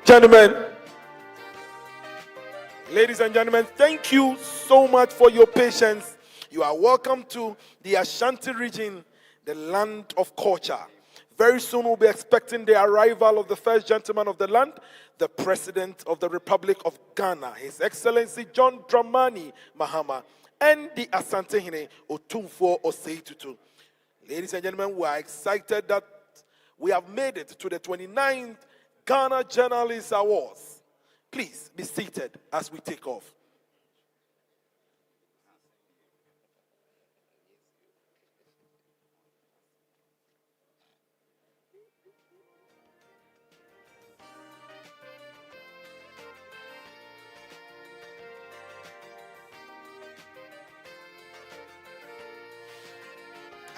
Gentlemen, ladies and gentlemen, thank you so much for your patience. You are welcome to the Ashanti region, the land of culture. Very soon we'll be expecting the arrival of the first gentleman of the land, the President of the Republic of Ghana, His Excellency John Dramani Mahama, and the Asantehemaa Otumfuo Osei Tutu. Ladies and gentlemen, we are excited that we have made it to the 29th Ghana Journalist Awards. Please be seated as we take off.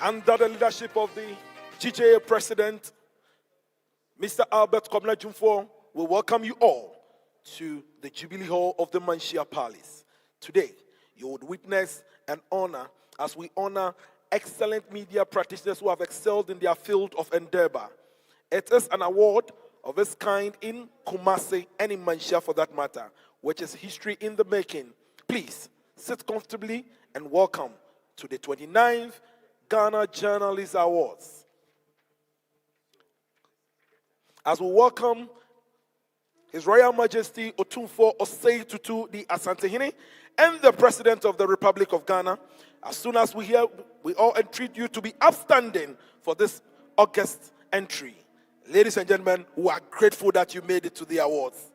Under the leadership of the GJA President, Mr. Albert Komna-Jumfo, we welcome you all to the Jubilee Hall of the Manhyia Palace. Today, you would witness and honor as we honor excellent media practitioners who have excelled in their field of endeavor. It is an award of its kind in Kumasi and in Manhyia for that matter, which is history in the making. Please sit comfortably and welcome to the 29th Ghana Journalist Awards. As we welcome His Royal Majesty Otumfuo Osei Tutu, the Asantehemaa, and the President of the Republic of Ghana, as soon as we hear, we all entreat you to be upstanding for this August entry. Ladies and gentlemen, we are grateful that you made it to the awards.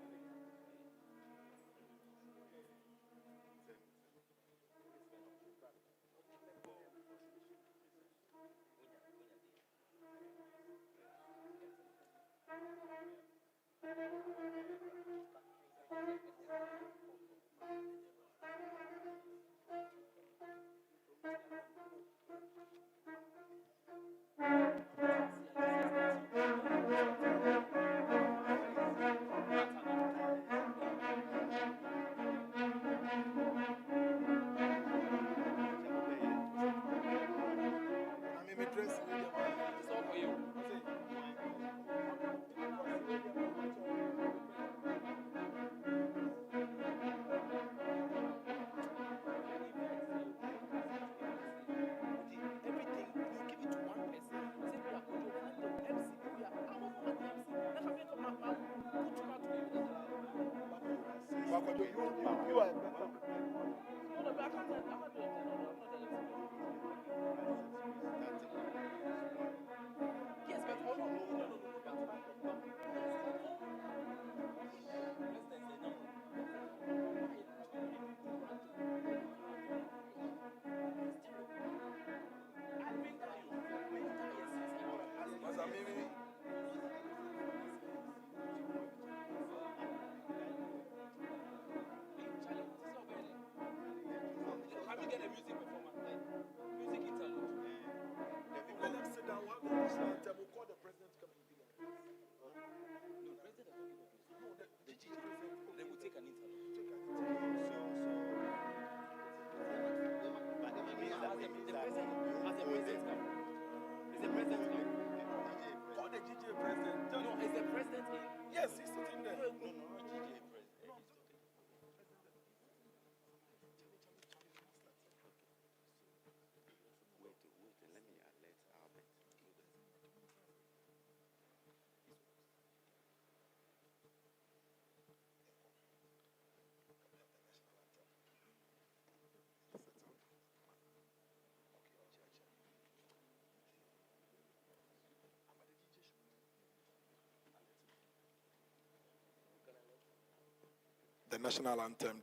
The national anthem.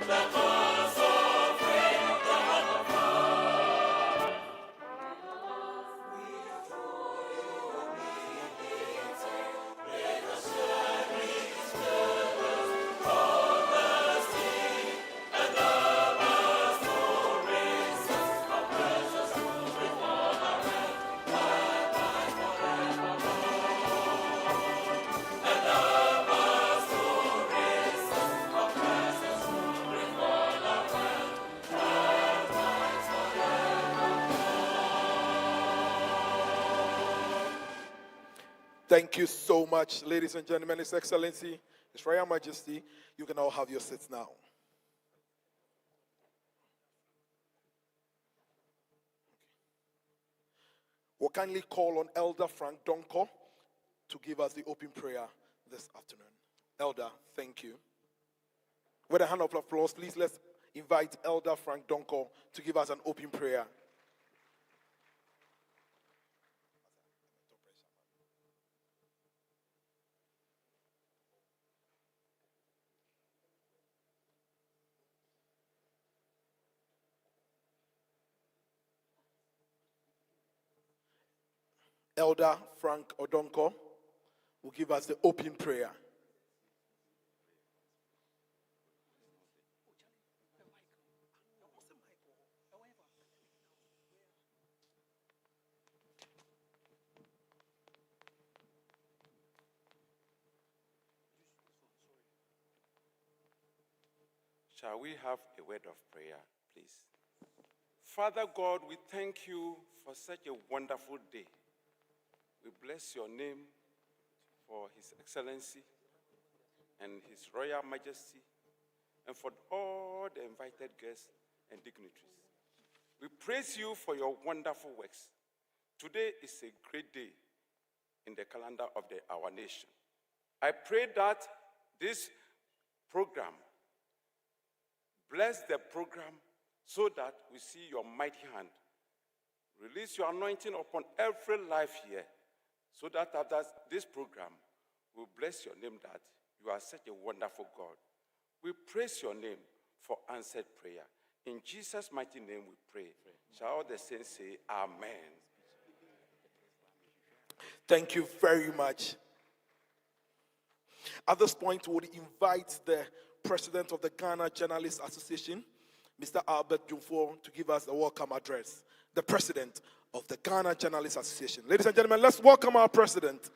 The Thank you so much, ladies and gentlemen, His Excellency, His Royal Majesty. You can all have your seats now. We'll kindly call on Elder Frank Donko to give us the open prayer this afternoon. Elder, thank you. With a hand of applause, please let's invite Elder Frank Donko to give us an open prayer. Elder Frank Odonko will give us the open prayer. Shall we have a word of prayer, please? Father God, we thank you for such a wonderful day. We bless your name for His Excellency and His Royal Majesty, and for all the invited guests and dignitaries. We praise you for your wonderful works. Today is a great day in the calendar of our nation. I pray that this program, bless the program so that we see your mighty hand. Release your anointing upon every life here, so that after this program, we'll bless your name that you are such a wonderful God. We praise your name for answered prayer. In Jesus' mighty name we pray. Shall all the saints say amen? Thank you very much. At this point, we would invite the President of the Ghana Journalists Association, Mr. Albert Jumfo, to give us a welcome address. The President of the Ghana Journalists Association. Ladies and gentlemen, let's welcome our President.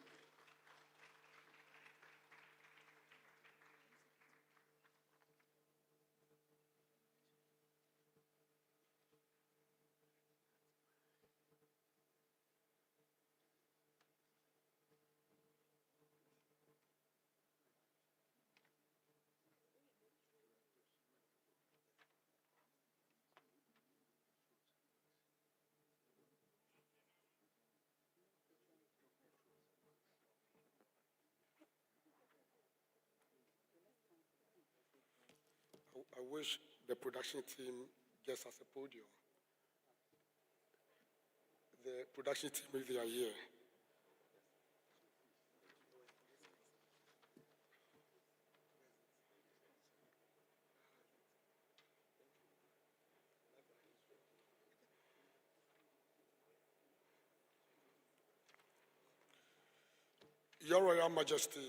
I wish the production team gets us a podium. The production team, if they are here. Your Royal Majesty,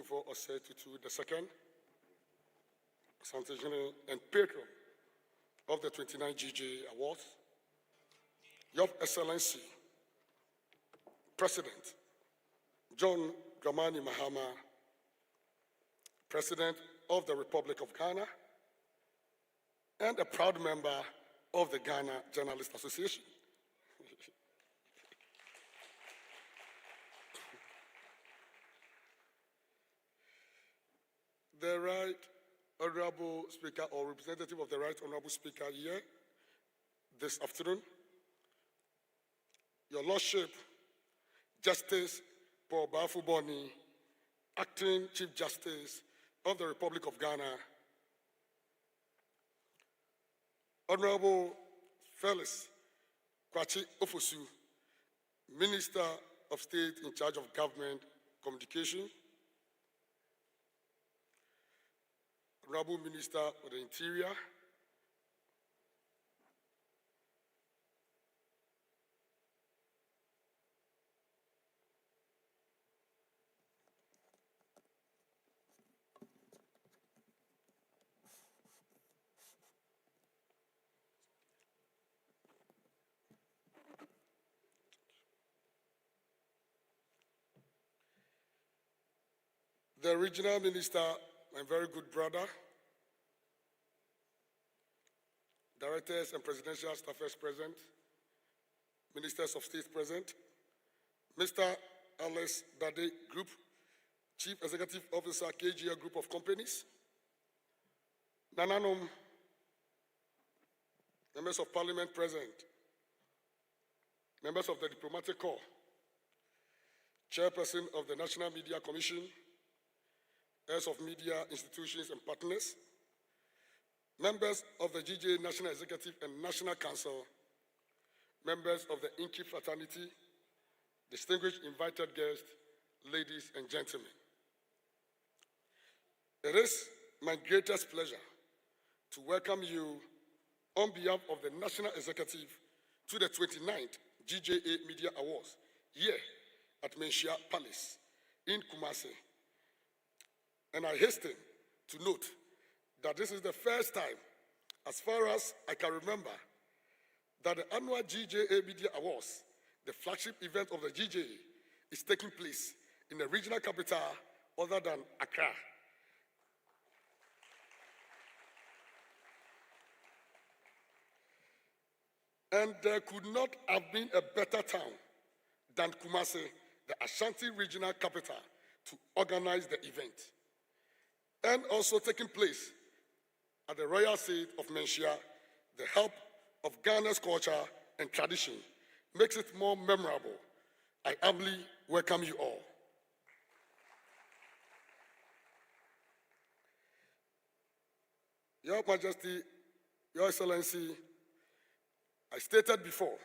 for Asante the second, Asantehemaa and patron of the 29th GJA Awards, Your Excellency, President John Dramani Mahama, President of the Republic of Ghana, and a proud member of the Ghana Journalists Association. The Right Honorable Speaker or representative of the Right Honorable Speaker here this afternoon, Your Lordship, Justice Paul Bafuboni, Acting Chief Justice of the Republic of Ghana, Honorable Felix Kwachi Ofosu, Minister of State in charge of Government Communication, Honorable Minister of the Interior, the Regional Minister, my very good brother, Directors and Presidential Staffers present, Ministers of State present, Mr. Alex Dade Group, Chief Executive Officer, KGL Group of Companies, Nananom, members of Parliament present, members of the Diplomatic Corps, Chairperson of the National Media Commission, heads of media institutions and partners, members of the GJA National Executive and National Council, members of the Inky Fraternity, distinguished invited guests, ladies and gentlemen. It is my greatest pleasure to welcome you on behalf of the National Executive to the 29th GJA Media Awards here at Manhyia Palace in Kumasi. And I hasten to note that this is the first time, as far as I can remember, that the annual GJA Media Awards, the flagship event of the GJA, is taking place in a regional capital other than Accra. And there could not have been a better town than Kumasi, the Ashanti regional capital, to organize the event. And also taking place at the royal seat of Manhyia, the hub of Ghana's culture and tradition makes it more memorable. I humbly welcome you all. Your Majesty, Your Excellency, I stated before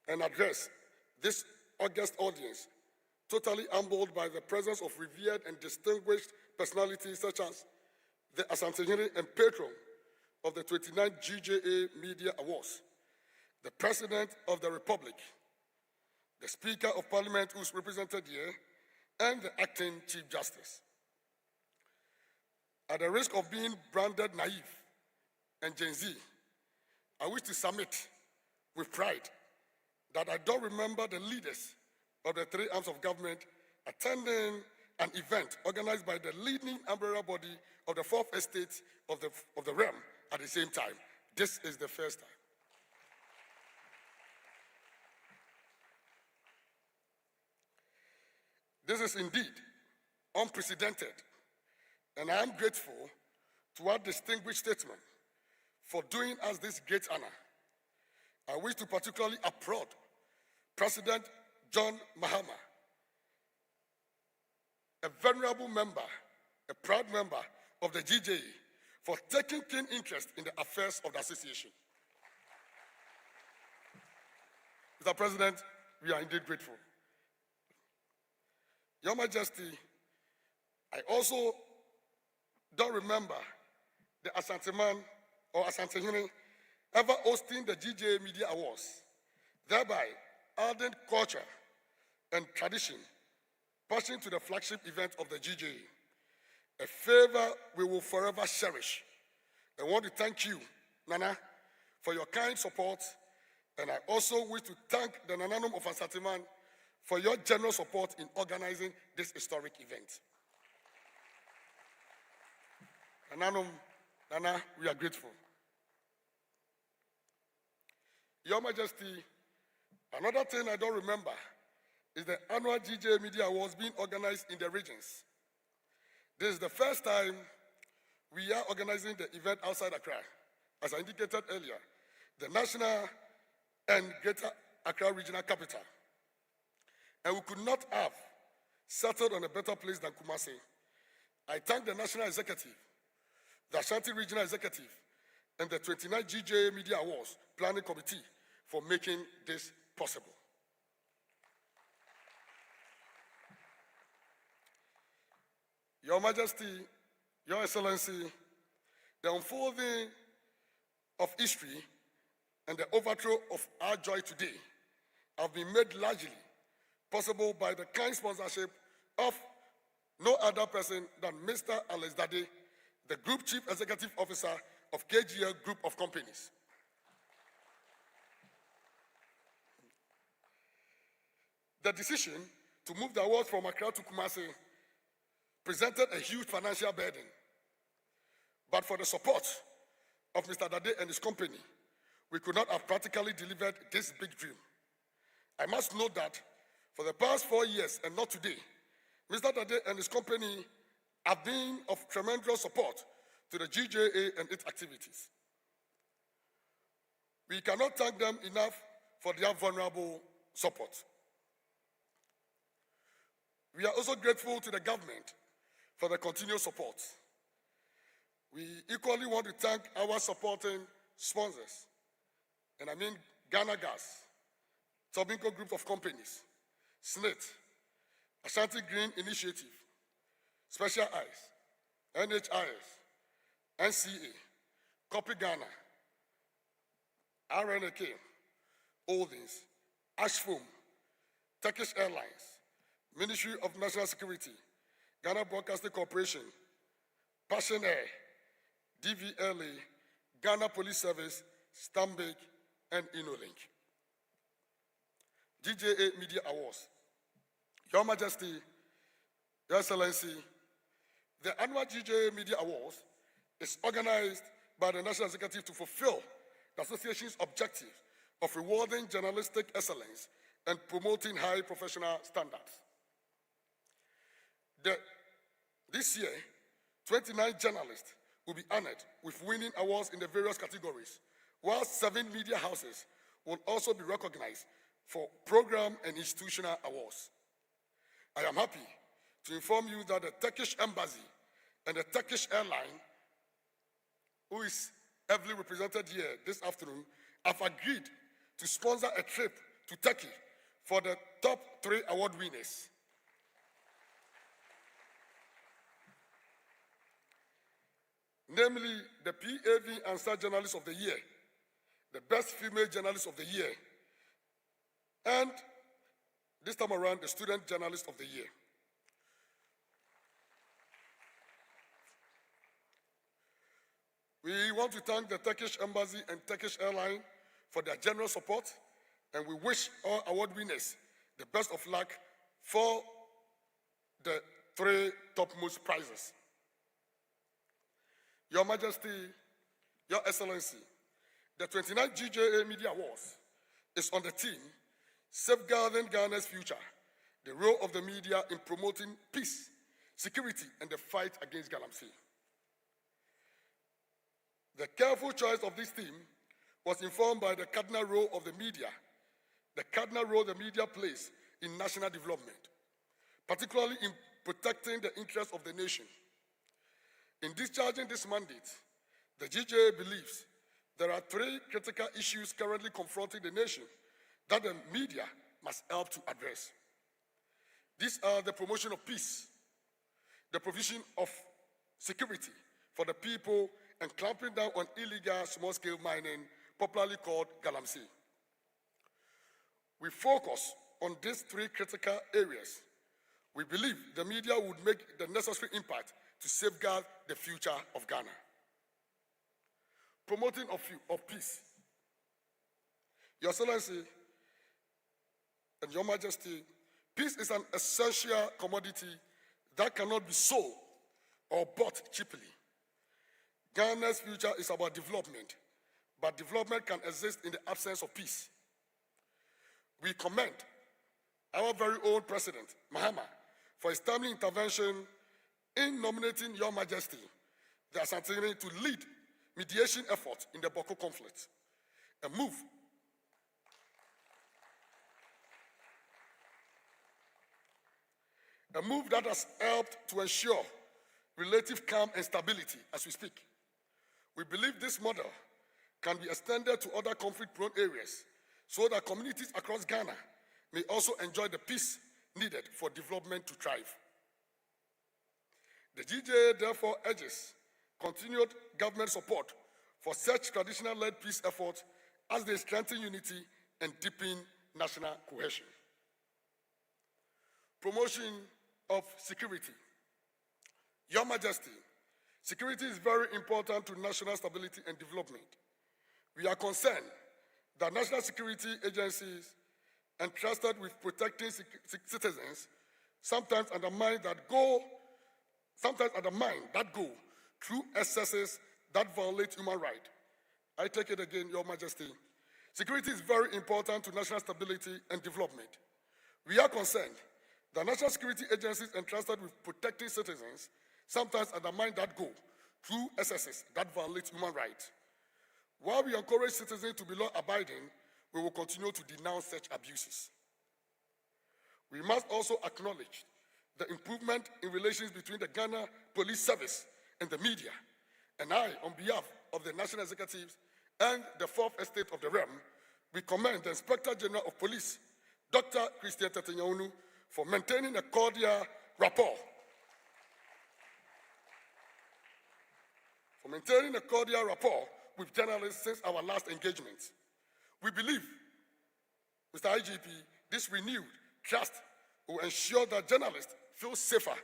and address this august audience, totally humbled by the presence of revered and distinguished personalities such as the Asantehemaa and patron of the 29th GJA Media Awards, the President of the Republic, the Speaker of Parliament who's represented here, and the Acting Chief Justice. At the risk of being branded naive and Gen Z, I wish to submit with pride that I don't remember the leaders of the three arms of government attending an event organized by the leading umbrella body of the fourth estate of the realm at the same time. This is the first time. This is indeed unprecedented, and I am grateful to our distinguished statesman for doing us this great honor. I wish to particularly applaud President John Mahama, a venerable member, a proud member of the GJA, for taking keen interest in the affairs of the association. Mr. President, we are indeed grateful. Your Majesty, I also don't remember the Asantehemaa or Asantehemaa ever hosting the GJA Media Awards, thereby adding culture and tradition, passing to the flagship event of the GJA, a favor we will forever cherish. I want to thank you, Nana, for your kind support, and I also wish to thank the Nananom of Asantehemaa for your generous support in organizing this historic event. Nananom, Nana, we are grateful. Your Majesty, another thing I don't remember is the annual GJA Media Awards being organized in the regions. This is the first time we are organizing the event outside Accra. As I indicated earlier, the national and Greater Accra Regional Capital. And we could not have settled on a better place than Kumasi. I thank the National Executive, the Ashanti Regional Executive, and the 29th GJA Media Awards Planning Committee for making this possible. Your Majesty, Your Excellency, the unfolding of history and the overthrow of our joy today have been made largely possible by the kind sponsorship of no other person than Mr. Alex Dade, the Group Chief Executive Officer of KGL Group of Companies. The decision to move the awards from Accra to Kumasi presented a huge financial burden. But for the support of Mr. Dade and his company, we could not have practically delivered this big dream. I must note that for the past 4 years and not today, Mr. Dade and his company have been of tremendous support to the GJA and its activities. We cannot thank them enough for their vulnerable support. We are also grateful to the government for the continued support. We equally want to thank our supporting sponsors, and I mean Ghana Gas, Tobinco Group of Companies, SNIT, Ashanti Green Initiative, Special Eyes, NHIS, NCA, Copy Ghana, RNAK, Holdings, Ashfoam, Turkish Airlines, Ministry of National Security, Ghana Broadcasting Corporation, Passion Air, DVLA, Ghana Police Service, Stambik, and InnoLink. GJA Media Awards. Your Majesty, Your Excellency, the annual GJA Media Awards is organized by the National Executive to fulfill the association's objective of rewarding journalistic excellence and promoting high professional standards. This year, 29 journalists will be honored with winning awards in the various categories, while 7 media houses will also be recognized for program and institutional awards. I am happy to inform you that the Turkish Embassy and the Turkish Airline, who is heavily represented here this afternoon, have agreed to sponsor a trip to Turkey for the top 3 award winners. Namely, the PAV Ansar Journalist of the Year, the Best Female Journalist of the Year, and this time around, the Student Journalist of the Year. We want to thank the Turkish Embassy and Turkish Airline for their generous support, and we wish all award winners the best of luck for the 3 topmost prizes. Your Majesty, Your Excellency, the 29th GJA Media Awards is on the theme, Safeguarding Ghana's Future, the role of the media in promoting peace, security, and the fight against galamsey. The careful choice of this theme was informed by the cardinal role of the media, the cardinal role the media plays in national development, particularly in protecting the interests of the nation. In discharging this mandate, the GJA believes there are 3 critical issues currently confronting the nation that the media must help to address. These are the promotion of peace, the provision of security for the people, and clamping down on illegal small-scale mining, popularly called galamsey. We focus on these 3 critical areas. We believe the media would make the necessary impact to safeguard the future of Ghana. Promoting of peace. Your Excellency and Your Majesty, peace is an essential commodity that cannot be sold or bought cheaply. Ghana's future is about development, but development can exist in the absence of peace. We commend our very own President, Manhyia, for his timely intervention in nominating Your Majesty, the Asante, to lead mediation efforts in the Boko conflict, a move that has helped to ensure relative calm and stability as we speak. We believe this model can be extended to other conflict-prone areas so that communities across Ghana may also enjoy the peace needed for development to thrive. The GJA therefore urges continued government support for such traditional-led peace efforts as they strengthen unity and deepen national cohesion. Promotion of security. Your Majesty, security is very important to national stability and development. We are concerned that national security agencies entrusted with protecting citizens sometimes undermine that goal through excesses that violate human rights. I take it again, Your Majesty. Security is very important to national stability and development. We are concerned that national security agencies entrusted with protecting citizens sometimes undermine that goal through excesses that violate human rights. While we encourage citizens to be law-abiding, we will continue to denounce such abuses. We must also acknowledge the improvement in relations between the Ghana Police Service and the media. And I, on behalf of the National Executives and the Fourth Estate of the realm, we commend the Inspector General of Police, Dr. Christian Tetenyonu, for maintaining a cordial rapport. With journalists since our last engagement. We believe, Mr. IGP, this renewed trust will ensure that journalists feel safer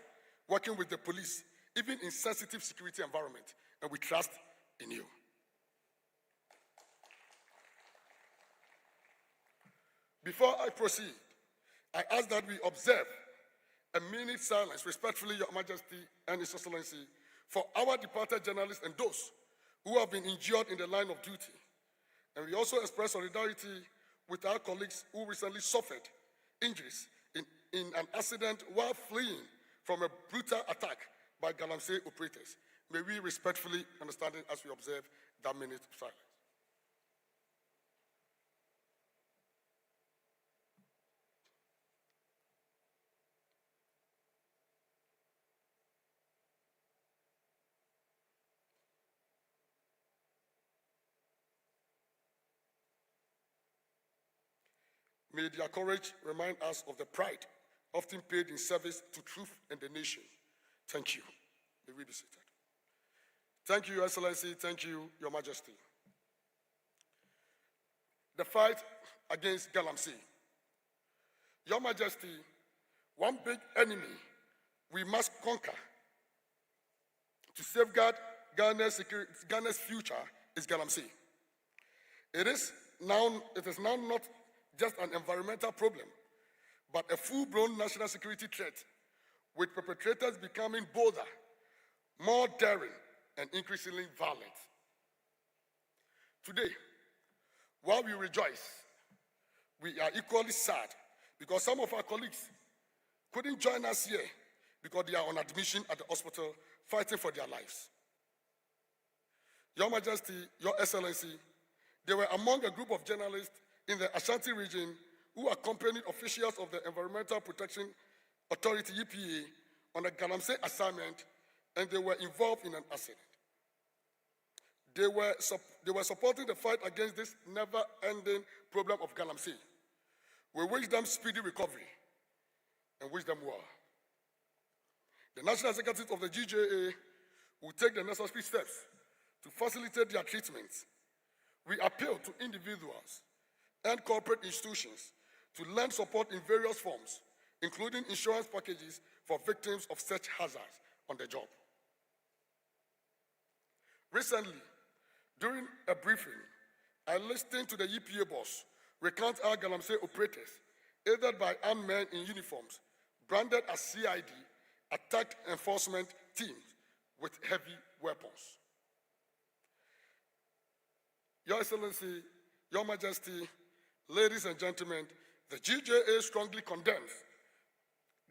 working with the police, even in sensitive security environment, and we trust in you. Before I proceed, I ask that we observe a minute silence, respectfully, Your Majesty and His Excellency, for our departed journalists and those who have been injured in the line of duty. And we also express solidarity with our colleagues who recently suffered injuries in an accident while fleeing from a brutal attack by Galamsey operators. May we respectfully understand it as we observe that minute of silence. May their courage remind us of the pride often paid in service to truth and the nation. Thank you. May we be seated. Thank you, Your Excellency. Thank you, Your Majesty. The fight against Galamsey. Your Majesty, one big enemy we must conquer to safeguard Ghana's future is Galamsey. It is now not just an environmental problem, but a full-blown national security threat, with perpetrators becoming bolder, more daring, and increasingly violent. Today, while we rejoice, we are equally sad because some of our colleagues couldn't join us here because they are on admission at the hospital fighting for their lives. Your Majesty, Your Excellency, they were among a group of journalists in the Ashanti region who accompanied officials of the Environmental Protection Authority, EPA, on a Galamsey assignment, and they were involved in an accident. They were supporting the fight against this never-ending problem of Galamsey. We wish them speedy recovery and wish them well. The National Executive of the GJA will take the necessary steps to facilitate their treatment. We appeal to individuals and corporate institutions to lend support in various forms, including insurance packages for victims of such hazards on the job. Recently, during a briefing, I listened to the EPA boss recount how Galamsey operators, aided by armed men in uniforms, branded as CID, attacked enforcement teams with heavy weapons. Your Excellency, Your Majesty, ladies and gentlemen, the GJA strongly condemns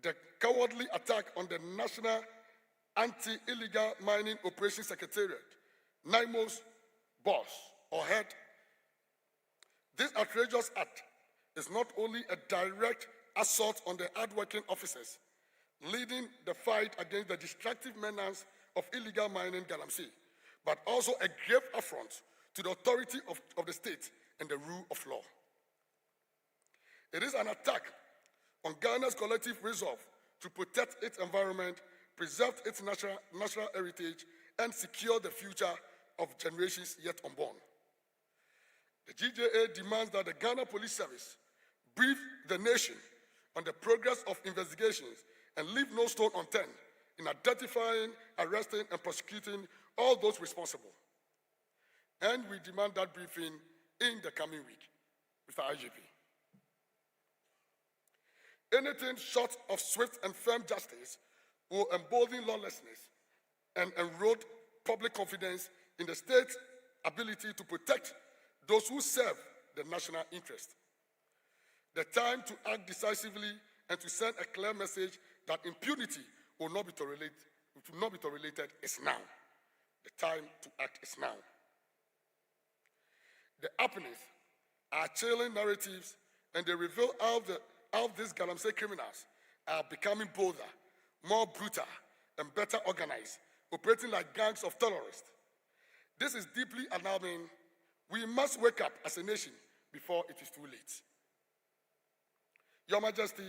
the cowardly attack on the National Anti-Illegal Mining Operations Secretariat, NIMO's boss or head. This outrageous act is not only a direct assault on the hardworking officers leading the fight against the destructive menace of illegal mining Galamsey, but also a grave affront to the authority of the state and the rule of law. It is an attack on Ghana's collective resolve to protect its environment, preserve its natural heritage, and secure the future of generations yet unborn. The GJA demands that the Ghana Police Service brief the nation on the progress of investigations and leave no stone unturned in identifying, arresting, and prosecuting all those responsible. And we demand that briefing in the coming week, Mr. IGP. Anything short of swift and firm justice will embolden lawlessness and erode public confidence in the state's ability to protect those who serve the national interest. The time to act decisively and to send a clear message that impunity will not be tolerated is now. The time to act is now. The happenings are chilling narratives, and they reveal how these Galamsey criminals are becoming bolder, more brutal, and better organized, operating like gangs of terrorists. This is deeply alarming. We must wake up as a nation before it is too late. Your Majesty,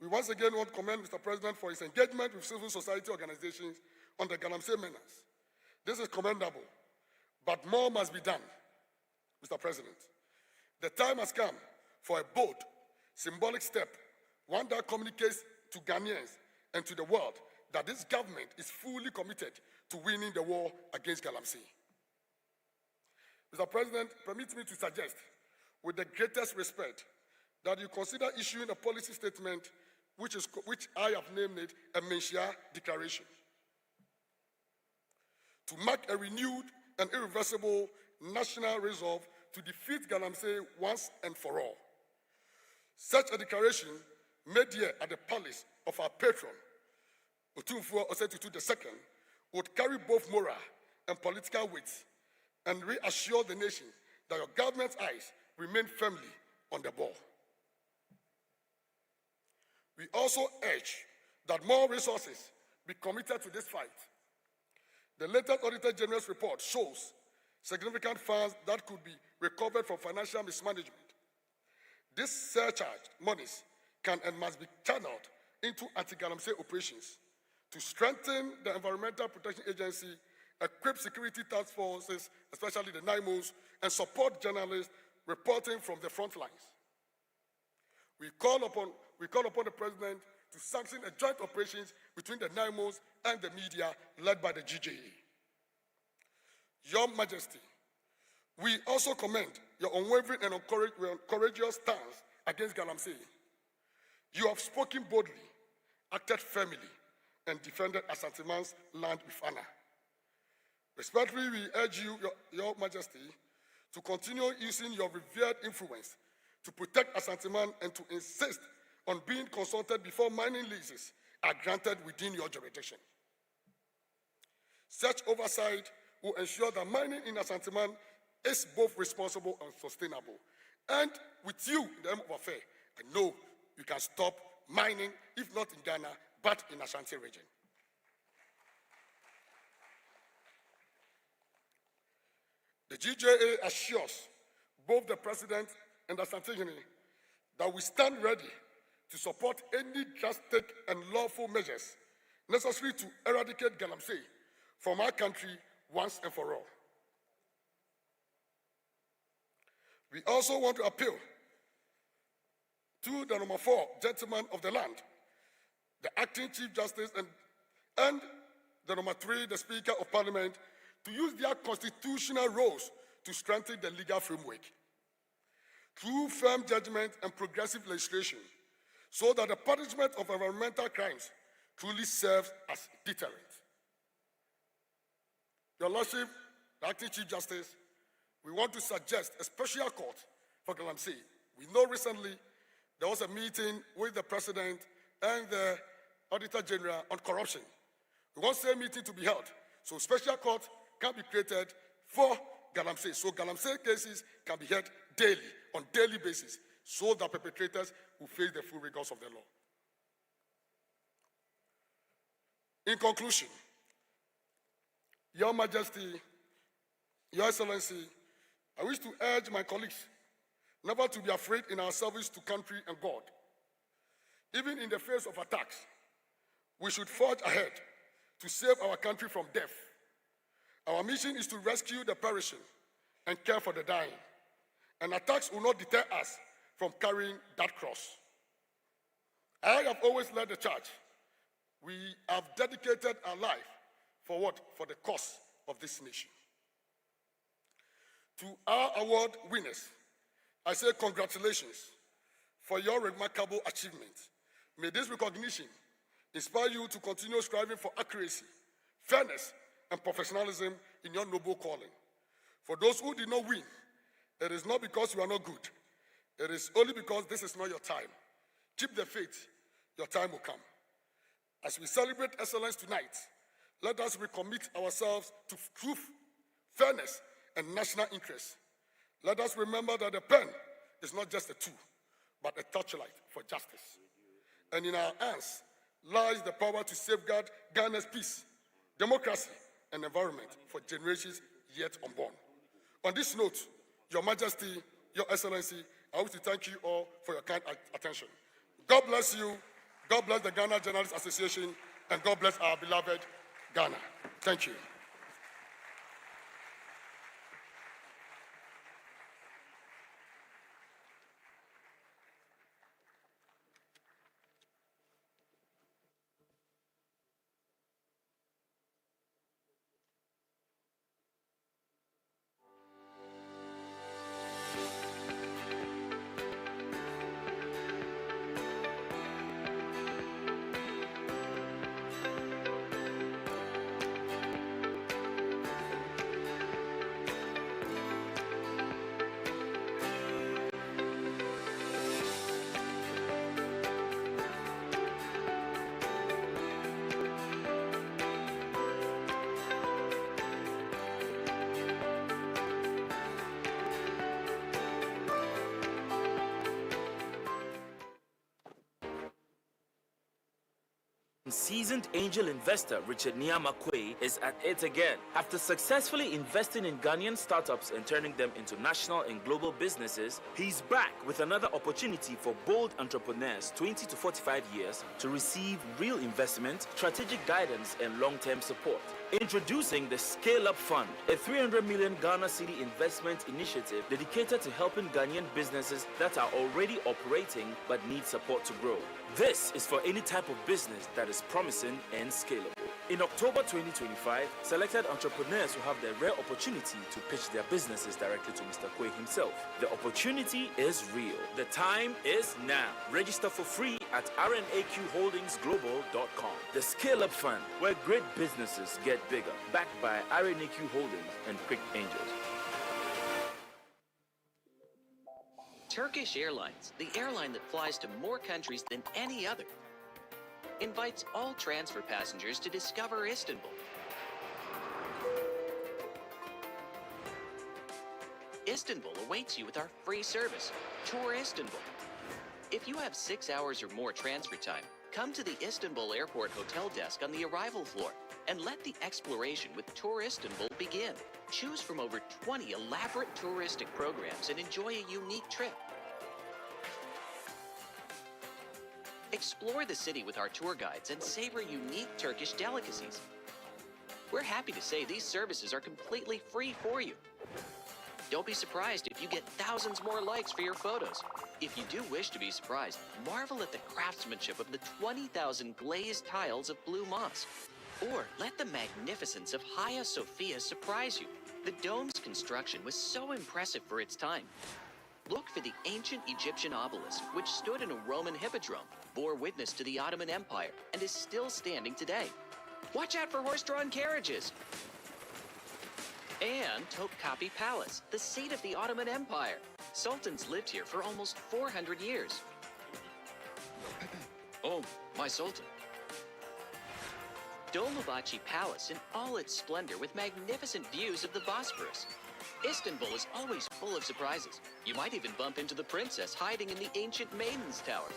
we once again want to commend Mr. President for his engagement with civil society organizations on the Galamsey menace. This is commendable, but more must be done, Mr. President. The time has come for a bold, symbolic step, one that communicates to Ghanaians and to the world that this government is fully committed to winning the war against Galamsey. Mr. President, permit me to suggest, with the greatest respect, that you consider issuing a policy statement which I have named it a Manhyia Declaration, to mark a renewed and irreversible national resolve to defeat Galamsey once and for all. Such a declaration, made here at the palace of our patron, Otumfuo Osei-Tutu II, would carry both moral and political weight and reassure the nation that your government's eyes remain firmly on the ball. We also urge that more resources be committed to this fight. The latest Auditor General's report shows significant funds that could be recovered from financial mismanagement. These surcharged monies can and must be channeled into anti-Galamsey operations to strengthen the Environmental Protection Agency, equip security task forces, especially the NIMOs, and support journalists reporting from the front lines. We call upon the President to sanction a joint operations between the NIMOs and the media led by the GJA. Your Majesty, we also commend your unwavering and courageous stance against Galamsey. You have spoken boldly, acted firmly, and defended Asantemaa's land with honor. Respectfully, we urge you, your Majesty, to continue using your revered influence to protect Asantehemaa and to insist on being consulted before mining leases are granted within your jurisdiction. Such oversight will ensure that mining in Asantehemaa is both responsible and sustainable. And with you in the aim of affair, I know you can stop mining, if not in Ghana, but in Ashanti region. The GJA assures both the President and Asantehemaa that we stand ready to support any drastic and lawful measures necessary to eradicate Galamsey from our country once and for all. We also want to appeal to the number 4 gentlemen of the land, the acting Chief Justice and the number 3, the Speaker of Parliament, to use their constitutional roles to strengthen the legal framework through firm judgment and progressive legislation, so that the punishment of environmental crimes truly serves as deterrent. Your Lordship, the Acting Chief Justice, we want to suggest a special court for Galamsey. We know recently there was a meeting with the President and the Auditor General on corruption. We want the same meeting to be held, so special court can be created for Galamsey, so Galamsey cases can be heard daily, on daily basis, so that perpetrators will face the full rigors of the law. In conclusion, Your Majesty, Your Excellency, I wish to urge my colleagues never to be afraid in our service to country and God. Even in the face of attacks, we should forge ahead to save our country from death. Our mission is to rescue the perishing and care for the dying, and attacks will not deter us from carrying that cross. I have always led the charge. We have dedicated our life for what? For the cause of this nation. To our award winners, I say congratulations for your remarkable achievement. May this recognition inspire you to continue striving for accuracy, fairness, and professionalism in your noble calling. For those who did not win, It is not because you are not good. It is only because this is not your time. Keep the faith. Your time will come. As we celebrate excellence tonight, let us recommit ourselves to truth, fairness, and national interest. Let us remember that the pen is not just a tool, but a torchlight for justice. And in our hands lies the power to safeguard Ghana's peace, democracy, and environment for generations yet unborn. On this note, Your Majesty, Your Excellency, I wish to thank you all for your kind attention. God bless you, God bless the Ghana Journalists Association, and God bless our beloved Ghana. Thank you. Seasoned angel investor Richard Niamakwe is at it again. After successfully investing in Ghanaian startups and turning them into national and global businesses, he's back with another opportunity for bold entrepreneurs 20 to 45 years to receive real investment, strategic guidance, and long-term support. Introducing the Scale Up Fund, a 300 million Ghana cedi investment initiative dedicated to helping Ghanaian businesses that are already operating but need support to grow. This is for any type of business that is promising and scalable. In October 2025, selected entrepreneurs will have the rare opportunity to pitch their businesses directly to Mr. Kwe himself. The opportunity is real. The time is now. Register for free at rnaqholdingsglobal.com. The Scale Up Fund, where great businesses get bigger. Backed by RNAQ Holdings and Quick Angels. Turkish Airlines, the airline that flies to more countries than any other, invites all transfer passengers to discover Istanbul. Istanbul awaits you with our free service, Tour Istanbul. If you have 6 hours or more transfer time, come to the Istanbul Airport Hotel desk on the arrival floor and let the exploration with Tour Istanbul begin. Choose from over 20 elaborate touristic programs and enjoy a unique trip. Explore the city with our tour guides and savor unique Turkish delicacies. We're happy to say these services are completely free for you. Don't be surprised if you get thousands more likes for your photos. If you do wish to be surprised, marvel at the craftsmanship of the 20,000 glazed tiles of blue moss. Or let the magnificence of Hagia Sophia surprise you. The dome's construction was so impressive for its time. Look for the ancient Egyptian obelisk, which stood in a Roman hippodrome, bore witness to the Ottoman Empire, and is still standing today. Watch out for horse-drawn carriages. And Topkapi Palace, the seat of the Ottoman Empire. Sultans lived here for almost 400 years. Oh, my sultan. Dolmabahce Palace in all its splendor with magnificent views of the Bosphorus. Istanbul is always full of surprises. You might even bump into the princess hiding in the ancient Maiden's Tower.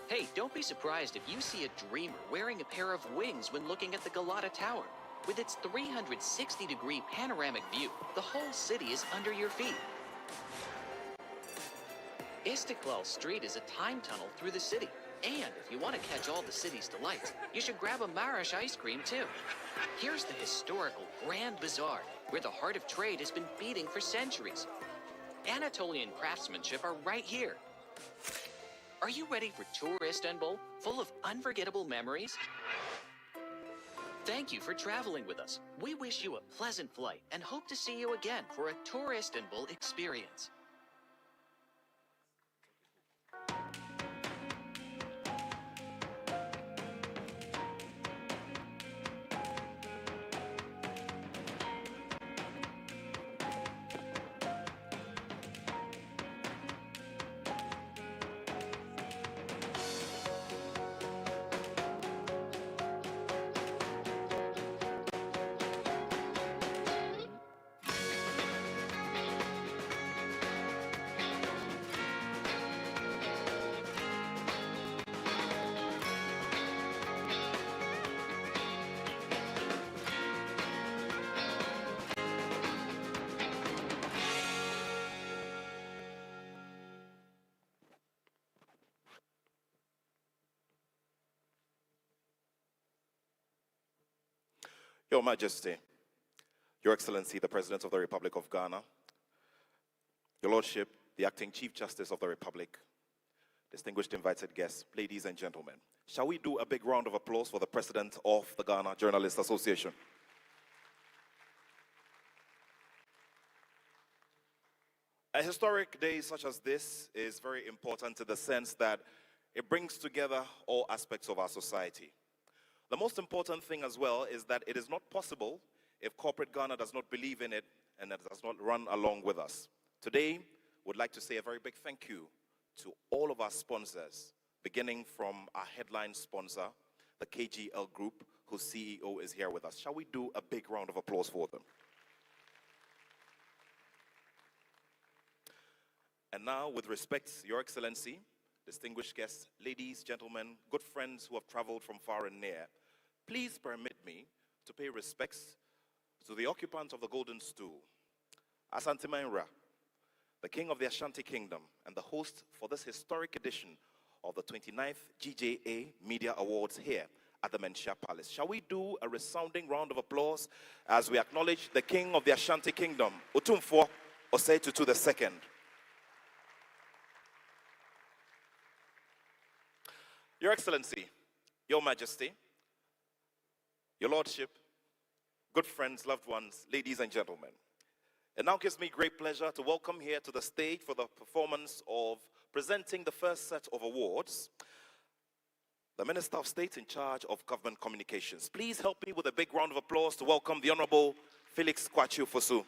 Hey, don't be surprised if you see a dreamer wearing a pair of wings when looking at the Galata Tower. With its 360-degree panoramic view, the whole city is under your feet. Istiklal Street is a time tunnel through the city. And if you want to catch all the city's delights, you should grab a Marash ice cream too. Here's the historical Grand Bazaar, where the heart of trade has been beating for centuries. Anatolian craftsmanship are right here. Are you ready for Tour Istanbul, full of unforgettable memories? Thank you for traveling with us. We wish you a pleasant flight and hope to see you again for a Tour Istanbul experience. Your Majesty, Your Excellency, the President of the Republic of Ghana, Your Lordship, the Acting Chief Justice of the Republic, distinguished invited guests, ladies and gentlemen, shall we do a big round of applause for the President of the Ghana Journalists Association? A historic day such as this is very important in the sense that it brings together all aspects of our society. The most important thing as well is that it is not possible if corporate Ghana does not believe in it and it does not run along with us. Today, we'd like to say a very big thank you to all of our sponsors, beginning from our headline sponsor, the KGL Group, whose CEO is here with us. Shall we do a big round of applause for them? And now, with respect, Your Excellency, distinguished guests, ladies, gentlemen, good friends who have traveled from far and near, please permit me to pay respects to the occupant of the golden stool, Asantehemaa, the king of the Ashanti kingdom and the host for this historic edition of the 29th GJA Media Awards here at the Manhyia Palace. Shall we do a resounding round of applause as we acknowledge the king of the Ashanti kingdom, Otumfuo Osei Tutu II. Your Excellency, Your Majesty, Your Lordship, good friends, loved ones, ladies and gentlemen. It now gives me great pleasure to welcome here to the stage for the performance of presenting the first set of awards, the Minister of State in charge of Government Communications. Please help me with a big round of applause to welcome the Honorable Felix Kwachu Fosu.